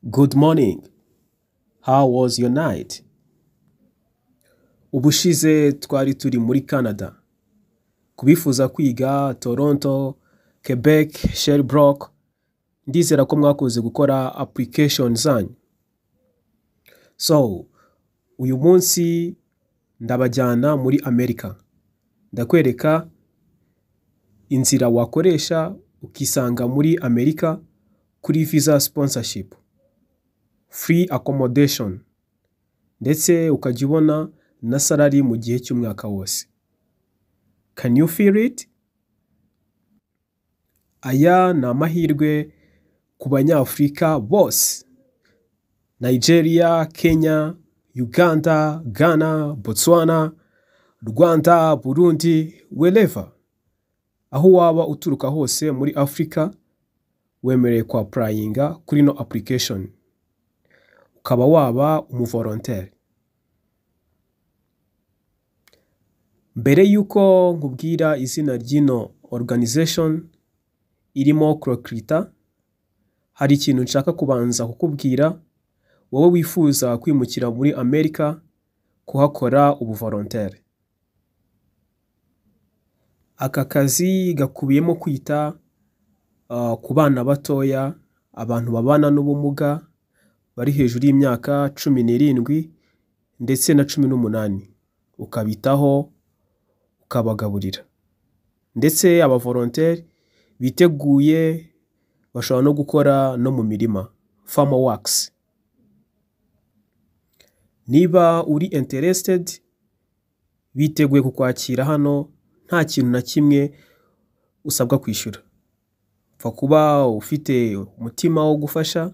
Good morning. How was your night? Ubushize twari turi muri Canada. Kubifuza kwiga Toronto, Quebec, Sherbrooke, ndizera ko mwakoze gukora application zanyu. So, uyu munsi ndabajyana muri Amerika. Ndakwereka inzira wakoresha ukisanga muri Amerika kuri visa sponsorship, free accommodation, ndetse ukajya ubona na salary mu gihe cy'umwaka wose. Can you feel it? Aya ni amahirwe ku banyafurika bose. Nigeria, Kenya, Uganda, Ghana, Botswana, Rwanda, Burundi, wherever. Aho waba uturuka hose muri Afrika, wemerewe kwa applyinga kuri no application. Ukaba waba umuvolontaire. Mbere yuko nkubwira izina ry'ino organization irimo ukita, hari ikintu nshaka kubanza kukubwira wowe wifuza kwimukira muri Amerika kuhakora ubuvolontaire. Aka kazi gakubiyemo kwita ku bana batoya, abantu babana n'ubumuga bari hejuru y'imyaka 17 ndetse na 18, ukabitaho ukabagaburira. Ndetse abavolontaire biteguye bashobora no gukora no mu mirima, farm works. Niba uri interested, biteguye kukwakira hano, nta kintu na kimwe usabwa kwishyura. Pfa kuba ufite umutima wo gufasha,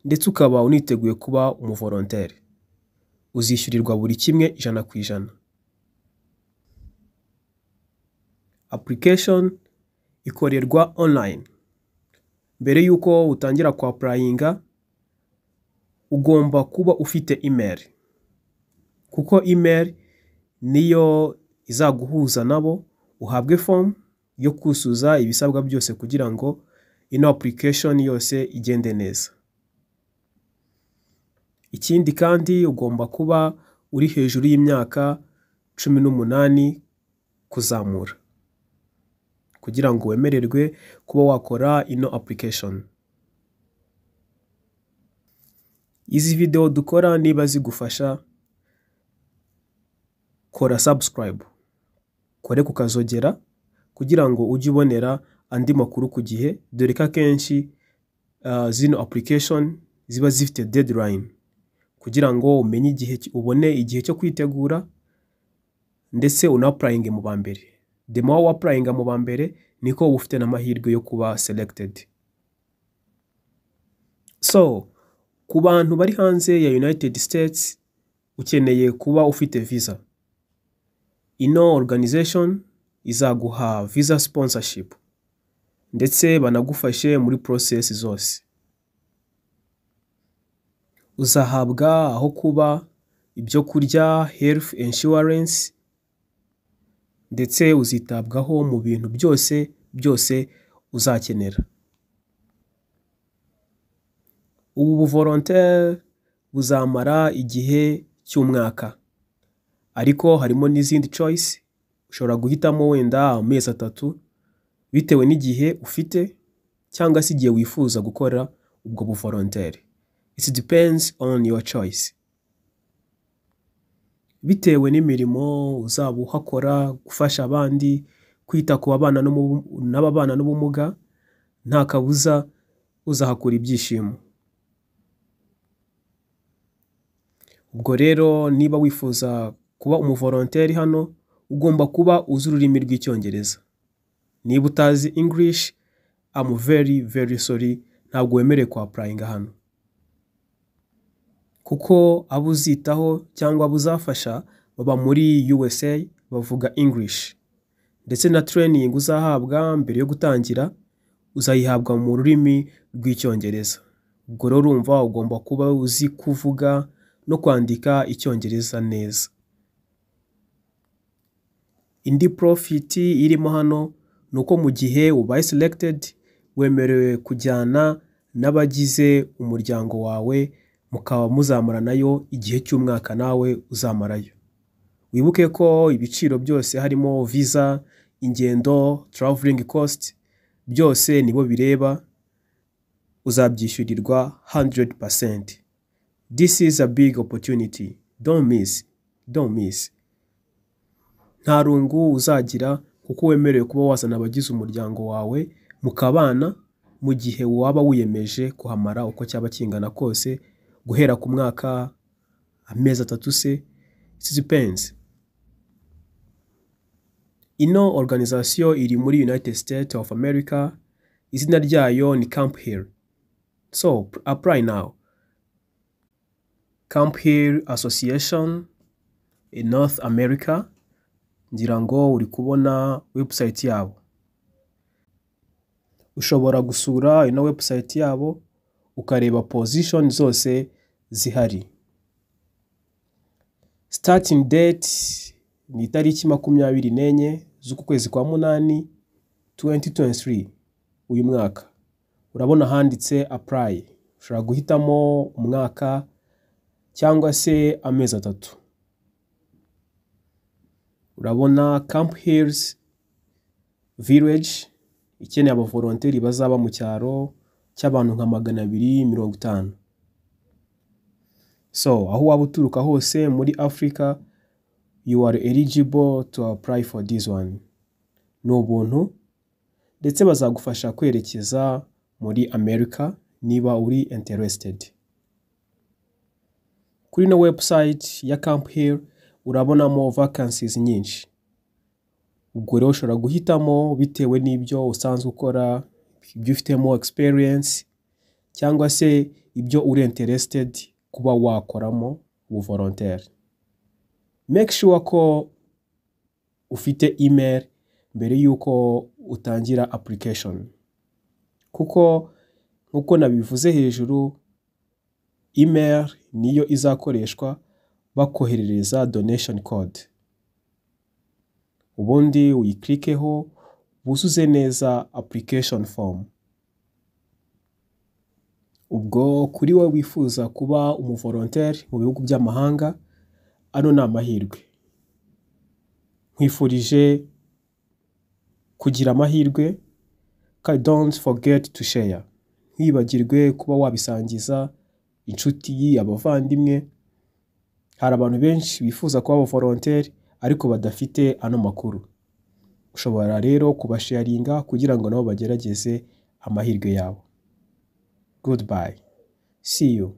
ndetse ukaba uniteguye kuba umuvolontaire. Uzishyurirwa buri kimwe 100%. Application ikorerwa online. Mbere yuko utangira kwa applyinga, ugomba kuba ufite email. Kuko email niyo izaguhuza nabo, uhabwe form yo kuzuza ibisabwa byose kugira ngo ino application yose igende neza. Ikindi kandi ugomba kuba uri hejuru y'imyaka 18 kuzamura, kugira ngo wemererwe kuba wakora ino application. Izi video dukora niba zigufasha, kora subscribe, kore kukazogera kugira ngo ujye ubonera andi makuru ku gihe, dore ko akenshi zino application ziba zifite deadline, kugira ngo umenye ubone igihe cyo kwitegura, ndetse unapplyinge mu bambere. The more wapplyinga mu bambere, niko ufite n'amahirwe yo kuba selected. So, ku bantu bari hanze ya United States, ukeneye kuba ufite visa, ino organization izaguha visa sponsorship, ndetse banagufashe muri process zose. Uzahabwa aho kuba, ibyo kurya, health insurance, ndetse uzitabwaho mu bintu byose uzakenera. Ubu buvolontaire buzamara igihe cy'umwaka, ariko harimo n'izindi choice. Ushobora guhitamo wenda amezi 3 bitewe n'igihe ufite, cyangwa se igihe wifuza gukora ubwo buvolontaire. It depends on your choice. Bitewe n'imirimo uzaba uhakora, gufasha abandi, kwita ku babana n'ababana n'ubumuga, nta kabuza uzahakura ibyishimo. Ubwo rero niba wifuza kuba umuvolontaire hano, ugomba kuba uzi ururimi rw'icyongereza. Niba utazi English, I'm very sorry, ntabwo wemerewe kwa applyinga hano. Kuko abo uzitaho cyangwa abo uzafasha baba muri USA, bavuga English. Ndetse na training uzahabwa mbere yo gutangira, uzayihabwa mu rurimi rw'icyongereza. Ubwo rero urumva ugomba kuba uzi kuvuga no kwandika icyongereza neza. Indi profit irimo hano nuko mu gihe ubaye selected, wemerewe kujyana n'abagize umuryango wawe mukaba muzamaranayo igihe cy'umwaka nawe uzamarayo. Wibuke ko ibiciro byose harimo visa, ingendo, traveling cost, byose nibo bireba, uzabyishyurirwa 100%. This is a big opportunity. Don't miss. Nta rungu uzagira kuko wemerewe kuba wazana abagize umuryango wawe mukabana mu gihe waba wiyemeje kuhamara uko cyaba kingana kose, guhera ku mwaka, amezi 3 se, it depends. Ino organization iri muri United States of America, izina ryayo ni Camp Hill. So apply now. Camp Hill Association in North America, ngira ngo uri kubona website yabo. Ushobora gusura ino website yabo ukareba position zose zihari. Starting date ni itariki 24 z'ukwezi kwa 8 2023 uyu mwaka. Urabona handitse apply. Ushobora guhitamo umwaka cyangwa se amezi 3. Urabona Camp Hills Village ikeneye abavolonteri bazaba mu cyaro cy'abantu nka 250. So aho waba uturuka hose muri Africa, you are eligible to apply for this one. Ni ubuntu ndetse bazagufasha kwerekeza muri Amerika niba uri interested. Kuri no website ya Camp Hill urabonamo vacancies nyinshi. Ubwo rero ushobora guhitamo bitewe n'ibyo usanzwe ukora, ibyo ufitemo experience cyangwa se ibyo uri interested kuba wakoramo ubuvolontaire. Make sure ko ufite email mbere yuko utangira application. Kuko nkuko nabivuze hejuru, email niyo izakoreshwa bakoherereza donation code. Ubundi uyiklikeho buzuze neza application form. Ubwo kuri we wifuza kuba umuvolontaire mu bihugu by'amahanga, ano ni amahirwe. Nkwifurije kugira amahirwe, kandi don't forget to share. Ntibagirwe kuba wabisangiza inshuti, abavandimwe. Hari abantu benshi bifuza kuba volontaire ariko badafite ano makuru. Ushobora rero kubasharinga kugira ngo nabo bagerageze amahirwe yabo. Goodbye. See you.